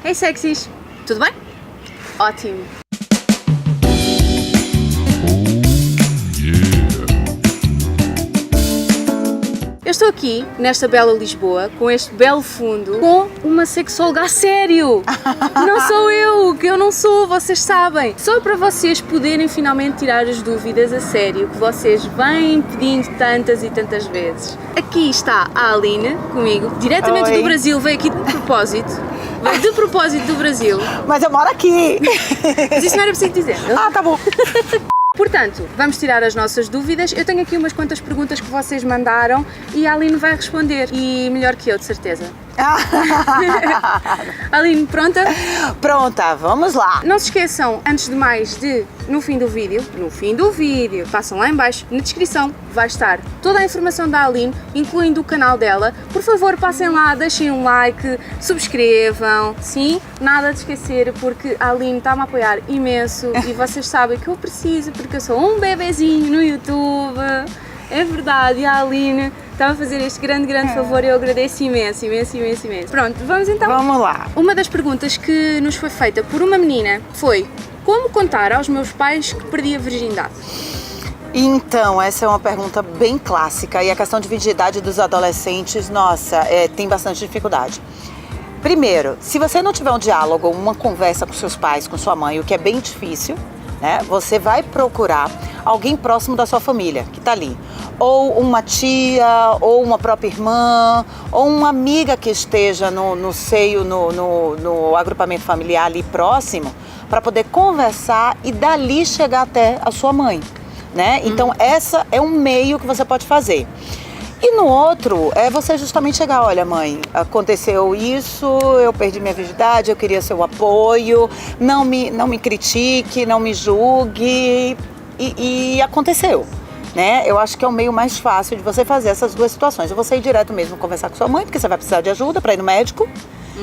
Hey sexys, tudo bem? Ótimo. Eu estou aqui, nesta bela Lisboa, com este belo fundo, com uma sexóloga a sério! Não sou eu, que eu não sou, vocês sabem! Só para vocês poderem finalmente tirar as dúvidas a sério, que vocês vêm pedindo tantas e tantas vezes. Aqui está a Aline, comigo, diretamente do Brasil, veio aqui de propósito. Veio de propósito do Brasil. Mas eu moro aqui! Mas isso não era preciso dizer. Ah, tá bom! Portanto, vamos tirar as nossas dúvidas. Eu tenho aqui umas quantas perguntas que vocês mandaram e a Aline vai responder. E melhor que eu, de certeza. Aline, pronta? Pronta, vamos lá! Não se esqueçam, antes de mais, no fim do vídeo, passam lá em baixo, na descrição, vai estar toda a informação da Aline, incluindo o canal dela. Por favor, passem lá, deixem um like, subscrevam, sim? Nada de esquecer, porque a Aline está-me a apoiar imenso e vocês sabem que eu preciso, porque eu sou um bebezinho no YouTube. É verdade, e a Aline está a fazer este grande favor e eu agradeço imenso. Pronto, vamos então. Vamos lá. Uma das perguntas que nos foi feita por uma menina foi: como contar aos meus pais que perdi a virgindade? Então, essa é uma pergunta bem clássica e a questão de virgindade dos adolescentes, nossa, tem bastante dificuldade. Primeiro, se você não tiver um diálogo, uma conversa com seus pais, com sua mãe, o que é bem difícil, né? Você vai procurar alguém próximo da sua família, que está ali. Ou uma tia, ou uma própria irmã, ou uma amiga que esteja no seio, no agrupamento familiar ali próximo, para poder conversar e dali chegar até a sua mãe, né? Então, essa é um meio que você pode fazer. E no outro, é você justamente chegar: olha, mãe, aconteceu isso, eu perdi minha virgindade, eu queria seu apoio, não me critique, não me julgue, e aconteceu, né? Eu acho que é o meio mais fácil de você fazer essas duas situações. Eu vou ir direto mesmo conversar com sua mãe, porque você vai precisar de ajuda para ir no médico,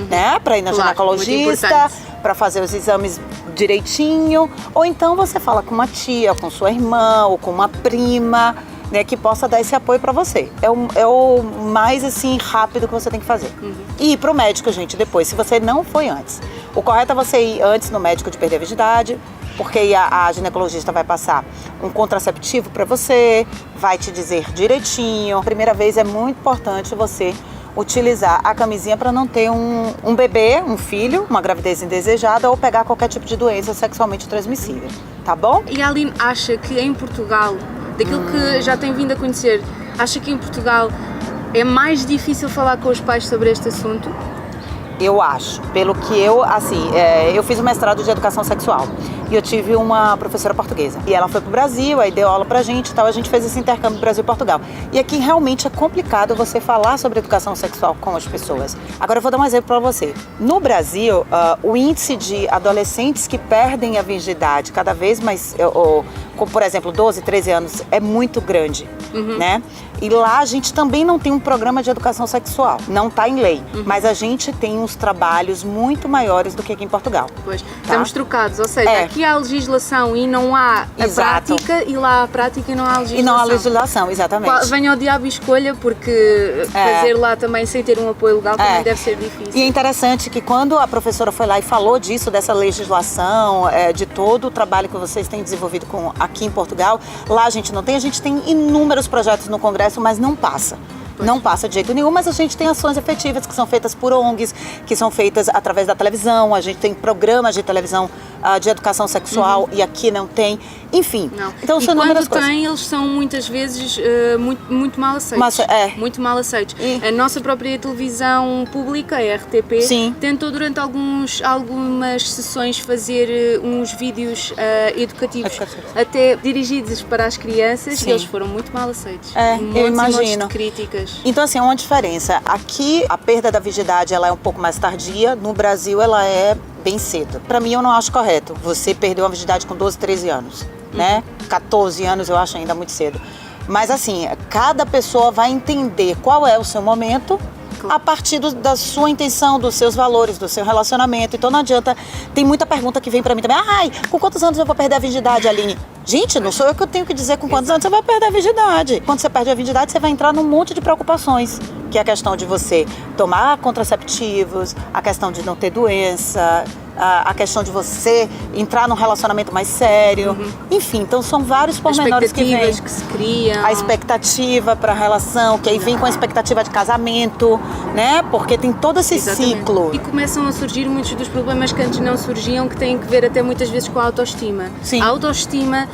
né? Para ir na ginecologista, para fazer os exames direitinho, ou então você fala com uma tia, com sua irmã, ou com uma prima, né, que possa dar esse apoio para você. É o mais assim rápido que você tem que fazer. E ir pro médico, gente, depois, se você não foi antes. O correto é você ir antes no médico de perder a virgindade, porque aí a ginecologista vai passar um contraceptivo para você, vai te dizer direitinho. A primeira vez é muito importante você utilizar a camisinha para não ter um bebê, um filho, uma gravidez indesejada ou pegar qualquer tipo de doença sexualmente transmissível, tá bom? E a Aline acha que em Portugal, daquilo que já tem vindo a conhecer, acha que em Portugal é mais difícil falar com os pais sobre este assunto? Eu acho, pelo que eu fiz um mestrado de educação sexual e eu tive uma professora portuguesa e ela foi pro Brasil, aí deu aula pra gente e tal, a gente fez esse intercâmbio Brasil e Portugal. E aqui realmente é complicado você falar sobre educação sexual com as pessoas. Agora eu vou dar um exemplo pra você. No Brasil, o índice de adolescentes que perdem a virgindade cada vez mais, como por exemplo 12, 13 anos, é muito grande, né? E lá a gente também não tem um programa de educação sexual, não está em lei, mas a gente tem uns trabalhos muito maiores do que aqui em Portugal. Pois, estamos trocados, ou seja, aqui há legislação e não há a prática, e lá há a prática e não há legislação. E não há legislação, exatamente. Venha ao diabo e escolha, porque fazer lá também sem ter um apoio legal também deve ser difícil. E é interessante que quando a professora foi lá e falou disso, dessa legislação, de todo o trabalho que vocês têm desenvolvido aqui em Portugal, lá a gente tem inúmeros projetos no Congresso, mas não passa. Não passa de jeito nenhum, mas a gente tem ações efetivas que são feitas por ONGs, que são feitas através da televisão, a gente tem programas de televisão de educação sexual e aqui não tem, enfim. Não. Então, e são quando coisas. tem, eles são muitas vezes muito mal aceitos. Muito mal aceitos. A nossa própria televisão pública, a RTP, tentou durante algumas sessões fazer uns vídeos educativos, até dirigidos para as crianças, e eles foram muito mal aceitos. Eu imagino. De críticas. Então, assim, é uma diferença. Aqui, a perda da virgindade ela é um pouco mais tardia, no Brasil ela é bem cedo. Para mim, eu não acho correto. Você perdeu a virgindade com 12, 13 anos, né? 14 anos eu acho ainda muito cedo. Mas assim, cada pessoa vai entender qual é o seu momento a partir da sua intenção, dos seus valores, do seu relacionamento. Então não adianta, tem muita pergunta que vem pra mim também: ai, com quantos anos eu vou perder a virgindade, Aline? Gente, não sou eu que tenho que dizer com quantos anos você vai perder a virgindade. Quando você perde a virgindade, você vai entrar num monte de preocupações. que é a questão de você tomar contraceptivos, a questão de não ter doença, a questão de você entrar num relacionamento mais sério. Enfim, então são vários pormenores que vêm. Que se criam. A expectativa para a relação, que aí vem com a expectativa de casamento, né? Porque tem todo esse ciclo. E começam a surgir muitos dos problemas que antes não surgiam, que têm que ver até muitas vezes com a autoestima. Sim. A autoestima,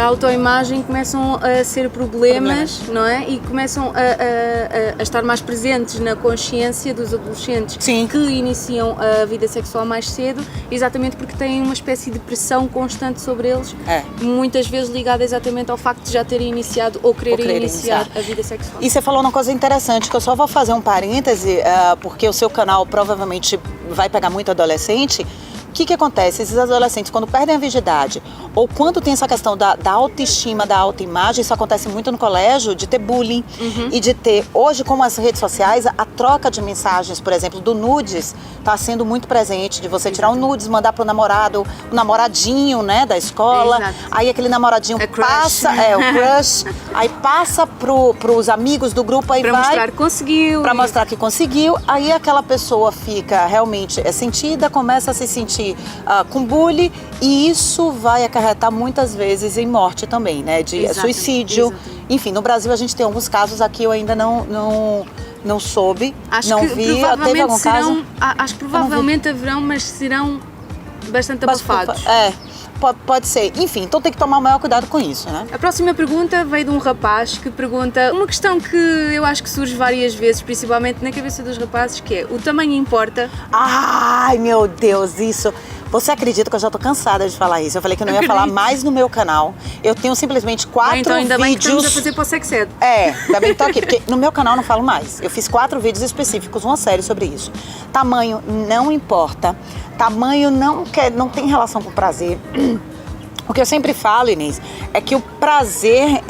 a autoimagem começam a ser problemas, não é? E começam a estar mais presentes na consciência dos adolescentes. Sim. Que iniciam a vida sexual mais cedo, exatamente porque têm uma espécie de pressão constante sobre eles, muitas vezes ligada exatamente ao facto de já terem iniciado ou quererem iniciar a vida sexual. E você falou uma coisa interessante, que eu só vou fazer um parêntese, porque o seu canal provavelmente vai pegar muito adolescente. O que acontece? Esses adolescentes, quando perdem a virgindade, ou quando tem essa questão da autoestima, da autoimagem, isso acontece muito no colégio, de ter bullying e de ter, hoje com as redes sociais, a troca de mensagens, por exemplo, do nudes, está sendo muito presente, de você tirar um nudes, mandar pro namorado, o namoradinho, né, da escola, aí aquele namoradinho passa, o crush, aí passa pros amigos do grupo, aí pra vai... mostrar que conseguiu. Pra mostrar que conseguiu, aí aquela pessoa fica realmente sentida, começa a se sentir com bullying, e isso vai acarretar muitas vezes em morte também, né? De suicídio. Enfim, no Brasil a gente tem alguns casos, aqui eu ainda não soube, não vi. Teve algum caso? Acho que provavelmente haverão, mas serão bastante abafados. Pode ser. Enfim, então tem que tomar o maior cuidado com isso, né? A próxima pergunta veio de um rapaz que pergunta uma questão que eu acho que surge várias vezes, principalmente na cabeça dos rapazes, que é: o tamanho importa? Ai, meu Deus, isso... Você acredita que eu já tô cansada de falar isso? Eu falei que eu não ia falar mais no meu canal. Eu tenho simplesmente 4 vídeos... Então ainda bem que estamos a fazer para o Sex Ed. Ainda bem que tô aqui, porque no meu canal eu não falo mais. Eu fiz 4 vídeos específicos, uma série sobre isso. Tamanho não importa. Tamanho não tem relação com prazer. O que eu sempre falo, Inês, é que o prazer,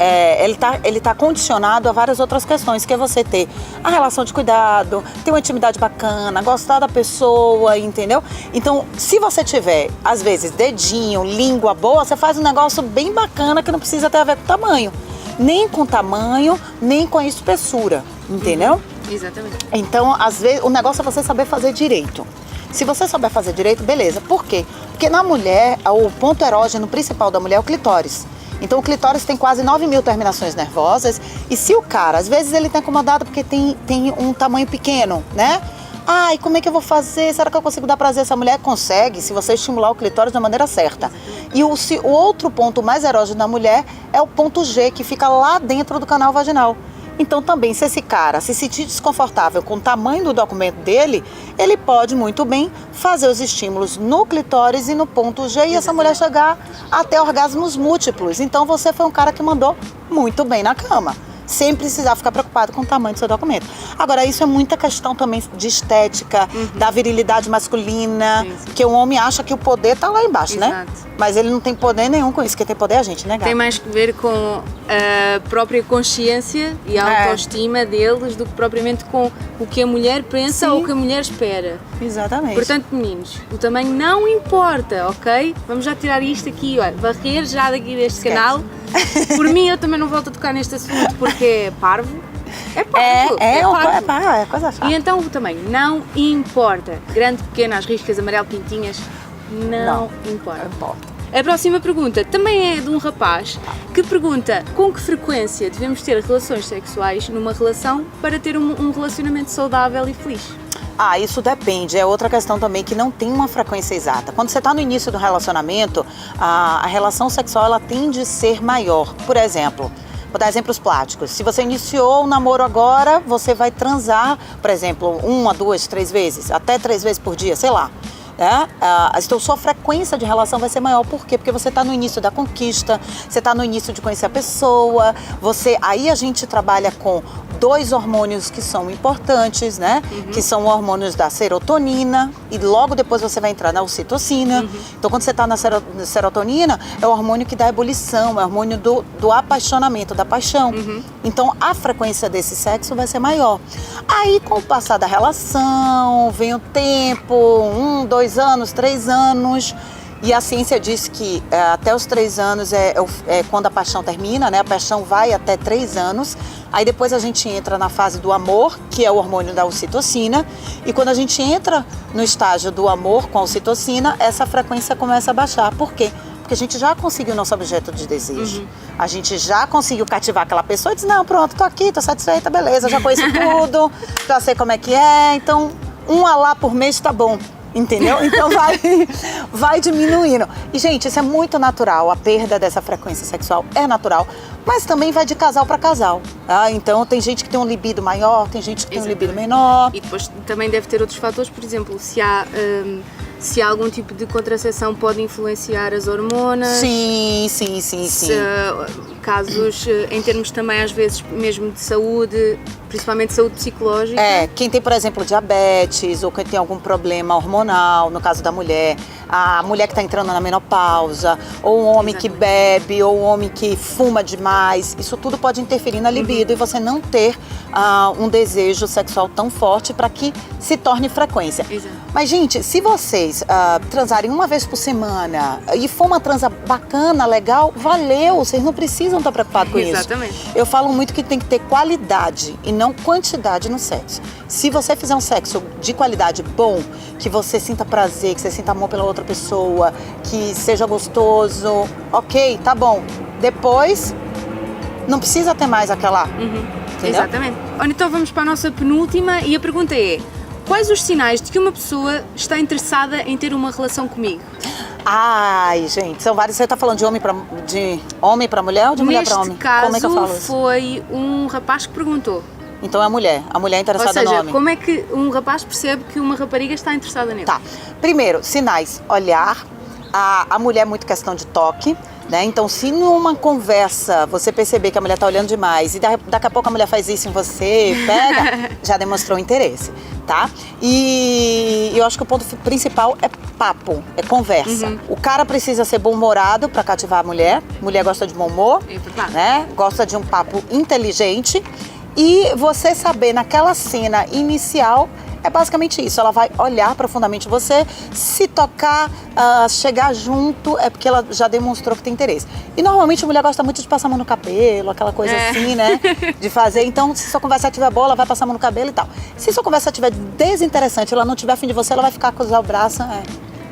ele tá condicionado a várias outras questões, que é você ter a relação de cuidado, ter uma intimidade bacana, gostar da pessoa, entendeu? Então, se você tiver, às vezes, dedinho, língua boa, você faz um negócio bem bacana que não precisa ter a ver com tamanho. Nem com tamanho, nem com a espessura, entendeu? Exatamente. Então, às vezes, o negócio é você saber fazer direito. Se você souber fazer direito, beleza. Por quê? Porque na mulher, o ponto erógeno principal da mulher é o clitóris. Então o clitóris tem quase 9.000 terminações nervosas. E se o cara, às vezes ele tá incomodado porque tem um tamanho pequeno, né? Ai, como é que eu vou fazer? Será que eu consigo dar prazer a essa mulher? Consegue, se você estimular o clitóris da maneira certa. E o outro ponto mais erógeno da mulher é o ponto G, que fica lá dentro do canal vaginal. Então também, se esse cara se sentir desconfortável com o tamanho do documento dele, ele pode muito bem fazer os estímulos no clitóris e no ponto G e essa mulher chegar até orgasmos múltiplos. Então você foi um cara que mandou muito bem na cama, sem precisar ficar preocupado com o tamanho do seu documento. Agora, isso é muita questão também de estética, da virilidade masculina, que o homem acha que o poder tá lá embaixo, né? Mas ele não tem poder nenhum com isso, quem tem poder é a gente, né, gata? Tem mais que ver com a própria consciência e a autoestima deles do que propriamente com o que a mulher pensa ou o que a mulher espera. Exatamente. Portanto, meninos, o tamanho não importa, ok? Vamos já tirar isto aqui, olha, varrer já daqui deste canal. Por mim, eu também não volto a tocar neste assunto porque é parvo. É parvo. É coisa chata. E então o tamanho não importa. Grande, pequeno, as riscas, amarelo, pintinhas, não importa. A próxima pergunta também é de um rapaz que pergunta: com que frequência devemos ter relações sexuais numa relação para ter um relacionamento saudável e feliz? Isso depende. É outra questão também que não tem uma frequência exata. Quando você está no início do relacionamento, a relação sexual ela tende a ser maior. Por exemplo, vou dar exemplos práticos. Se você iniciou o namoro agora, você vai transar, por exemplo, 1, 2, 3 vezes, até 3 vezes por dia, sei lá. Então sua frequência de relação vai ser maior. Por quê? Porque você está no início da conquista, você está no início de conhecer a pessoa, aí a gente trabalha com 2 hormônios que são importantes, né? Que são hormônios da serotonina e logo depois você vai entrar na ocitocina. Então quando você está na serotonina, é o hormônio que dá ebulição, é o hormônio do apaixonamento, da paixão. Então a frequência desse sexo vai ser maior. Aí com o passar da relação, vem o tempo, 1, 2 anos, 3 anos, E a ciência diz que até os 3 anos é quando a paixão termina, né? A paixão vai até 3 anos. Aí depois a gente entra na fase do amor, que é o hormônio da ocitocina. E quando a gente entra no estágio do amor com a ocitocina, essa frequência começa a baixar. Por quê? Porque a gente já conseguiu nosso objeto de desejo. A gente já conseguiu cativar aquela pessoa e diz, não, pronto, tô aqui, tô satisfeita, beleza, já conheço tudo, já sei como é que é, então um alá por mês tá bom. Entendeu? Então vai diminuindo. E, gente, isso é muito natural. A perda dessa frequência sexual é natural. Mas também vai de casal para casal. Então, tem gente que tem um libido maior, tem gente que tem um libido menor. E depois também deve ter outros fatores. Por exemplo, se há algum tipo de contracepção pode influenciar as hormonas. Sim. Casos, em termos também, às vezes, mesmo de saúde, principalmente saúde psicológica. Quem tem, por exemplo, diabetes ou quem tem algum problema hormonal, no caso da mulher, a mulher que está entrando na menopausa, ou um homem que bebe, ou um homem que fuma demais, isso tudo pode interferir na libido e você não ter um desejo sexual tão forte para que se torne frequência. Exato. Mas, gente, se vocês transarem uma vez por semana e for uma transa bacana, legal, valeu, vocês não precisam estar preocupados com isso. Exatamente. Eu falo muito que tem que ter qualidade e não quantidade no sexo. Se você fizer um sexo de qualidade bom, que você sinta prazer, que você sinta amor pela outra pessoa, que seja gostoso, ok, tá bom. Depois, não precisa ter mais aquela... Entendeu? Exatamente. Então vamos para a nossa penúltima e a pergunta é: quais os sinais de que uma pessoa está interessada em ter uma relação comigo? Ai, gente, são vários. Você tá falando de homem pra mulher ou de mulher pra homem? Neste caso, como é que eu falo isso? foi um rapaz que perguntou. Então é a mulher interessada Ou seja, no homem. como é que um rapaz percebe que uma rapariga está interessada nele? Tá. Primeiro, sinais, olhar. A mulher é muito questão de toque, né? Então, se numa conversa você perceber que a mulher tá olhando demais e daqui a pouco a mulher faz isso em você, pega, já demonstrou interesse, tá? E eu acho que o ponto principal é papo, é conversa. O cara precisa ser bom-humorado para cativar a mulher. Mulher gosta de bom humor, né? Gosta de um papo inteligente. E você saber naquela cena inicial é basicamente isso. Ela vai olhar profundamente você, se tocar, chegar junto, é porque ela já demonstrou que tem interesse. E normalmente a mulher gosta muito de passar a mão no cabelo, aquela coisa assim, né? De fazer. Então, se sua conversa estiver boa, ela vai passar a mão no cabelo e tal. Se sua conversa estiver desinteressante, ela não tiver afim de você, ela vai ficar cruzar o braço.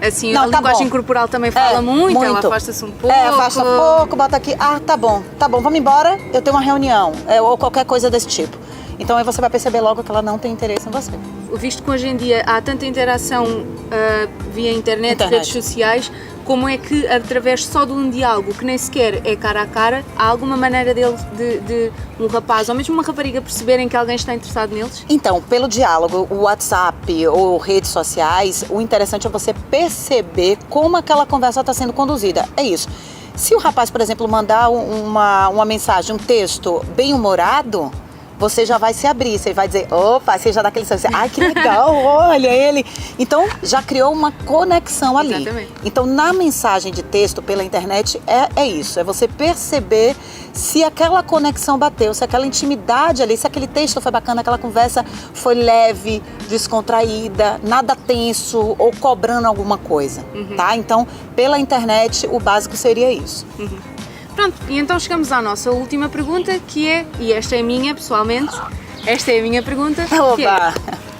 Assim, não, a linguagem corporal também fala muito, ela afasta-se um pouco. Afasta um pouco, bota aqui, tá bom, vamos embora, eu tenho uma reunião, ou qualquer coisa desse tipo. Então aí você vai perceber logo que ela não tem interesse em você. Visto que hoje em dia há tanta interação via internet, redes sociais, como é que através só de um diálogo, que nem sequer é cara a cara, há alguma maneira de um rapaz ou mesmo uma rapariga perceberem que alguém está interessado neles? Então, pelo diálogo, o WhatsApp ou redes sociais, o interessante é você perceber como aquela conversa está sendo conduzida. É isso. Se o rapaz, por exemplo, mandar uma mensagem, um texto bem-humorado, você já vai se abrir, você vai dizer, opa, você já dá aquele sorriso, ai que legal, olha ele. Então, já criou uma conexão ali. Exatamente. Então, na mensagem de texto pela internet, é isso, é você perceber se aquela conexão bateu, se aquela intimidade ali, se aquele texto foi bacana, aquela conversa foi leve, descontraída, nada tenso ou cobrando alguma coisa, tá? Então, pela internet, o básico seria isso. Pronto, e então chegamos à nossa última pergunta, que é, e esta é minha pessoalmente, esta é a minha pergunta, que é,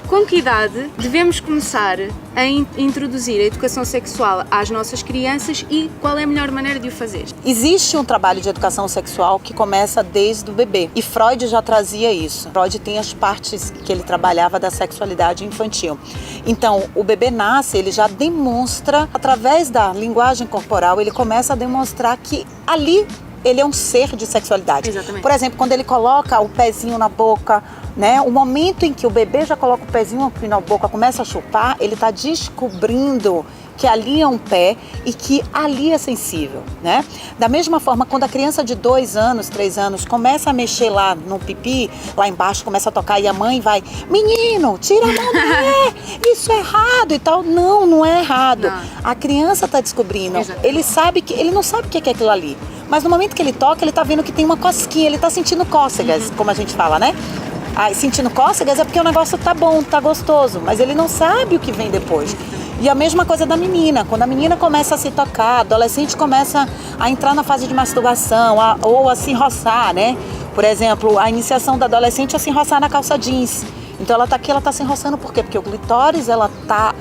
com que idade devemos começar a introduzir a educação sexual às nossas crianças e qual é a melhor maneira de o fazer? Existe um trabalho de educação sexual que começa desde o bebê e Freud já trazia isso. Freud tem as partes que ele trabalhava da sexualidade infantil. Então, o bebê nasce, ele já demonstra, através da linguagem corporal, ele começa a demonstrar que ali ele é um ser de sexualidade. Exatamente. Por exemplo, quando ele coloca o pezinho na boca, né? O momento em que o bebê já coloca o pezinho aqui na boca, começa a chupar, ele está descobrindo que ali é um pé e que ali é sensível, né? Da mesma forma, quando a criança de 2 anos, 3 anos começa a mexer lá no pipi, lá embaixo começa a tocar e a mãe vai, menino, tira a mão daí, isso é errado e tal. Não, não é errado. Não. A criança está descobrindo, Exatamente. ele não sabe o que é aquilo ali, mas no momento que ele toca, ele está vendo que tem uma cosquinha, ele está sentindo cócegas, como a gente fala, né? Sentindo cócegas é porque o negócio tá bom, tá gostoso, mas ele não sabe o que vem depois. E a mesma coisa da menina, quando a menina começa a se tocar, a adolescente começa a entrar na fase de masturbação ou a se roçar, né? Por exemplo, a iniciação da adolescente é se roçar na calça jeans. Então ela tá aqui, ela tá se enroçando, por quê? Porque o clitóris, ela tá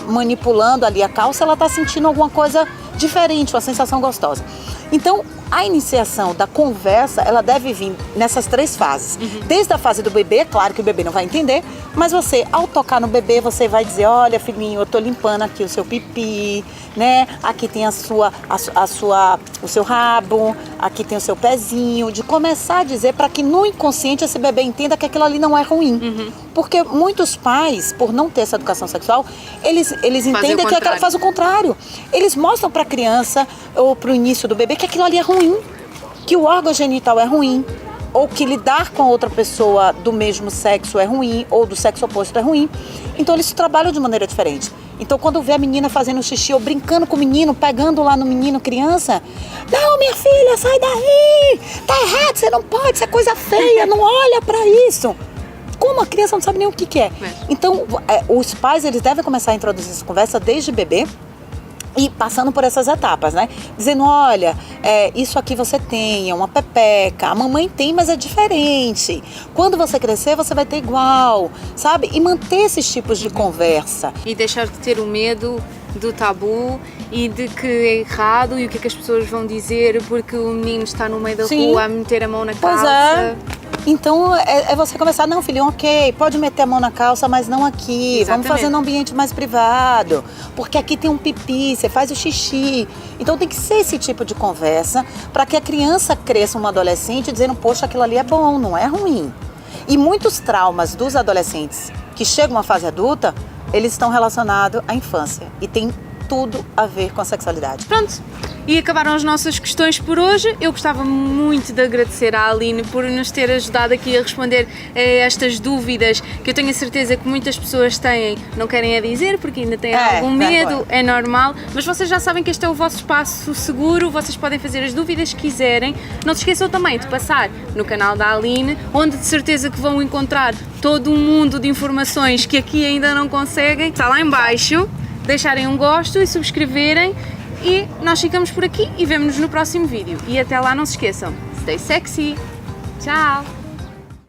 manipulando ali a calça, ela tá sentindo alguma coisa diferente, uma sensação gostosa. Então, a iniciação da conversa, ela deve vir nessas 3 fases. Desde a fase do bebê, claro que o bebê não vai entender, mas você, ao tocar no bebê, você vai dizer, olha, filhinho, eu tô limpando aqui o seu pipi, né? Aqui tem o seu rabo, aqui tem o seu pezinho, de começar a dizer para que no inconsciente esse bebê entenda que aquilo ali não é ruim. Porque muitos pais, por não ter essa educação sexual, eles entendem que aquilo faz o contrário. Eles mostram para a criança ou para o início do bebê que aquilo ali é ruim, que o órgão genital é ruim, ou que lidar com outra pessoa do mesmo sexo é ruim, ou do sexo oposto é ruim. Então eles trabalham de maneira diferente. Então quando vê a menina fazendo xixi ou brincando com o menino, pegando lá no menino criança, não, minha filha, sai daí, tá errado, você não pode, isso é coisa feia, não olha pra isso. Como a criança não sabe nem o que é. Então os pais, eles devem começar a introduzir essa conversa desde bebê, e passando por essas etapas, né? Dizendo, olha, isso aqui você tem, é uma pepeca, a mamãe tem, mas é diferente. Quando você crescer, você vai ter igual, sabe? E manter esses tipos de conversa. E deixar de ter o medo do tabu e de que é errado e o que é que as pessoas vão dizer porque o menino está no meio da rua a meter a mão na calça. Pois é. Então, é você conversar, não, filhinho, ok, pode meter a mão na calça, mas não aqui. Exatamente. Vamos fazer num ambiente mais privado, porque aqui tem um pipi, você faz o xixi. Então tem que ser esse tipo de conversa para que a criança cresça uma adolescente dizendo, poxa, aquilo ali é bom, não é ruim. E muitos traumas dos adolescentes que chegam à fase adulta, eles estão relacionados à infância e tem tudo a ver com a sexualidade. Pronto, e acabaram as nossas questões por hoje. Eu gostava muito de agradecer à Aline por nos ter ajudado aqui a responder a estas dúvidas que eu tenho a certeza que muitas pessoas têm, não querem a dizer porque ainda têm algum medo, é normal, mas vocês já sabem que este é o vosso espaço seguro, vocês podem fazer as dúvidas que quiserem. Não se esqueçam também de passar no canal da Aline, onde de certeza que vão encontrar todo um mundo de informações que aqui ainda não conseguem. Está lá em baixo. Deixarem um gosto e subscreverem e nós ficamos por aqui e vemo-nos no próximo vídeo. E até lá não se esqueçam, stay sexy! Tchau!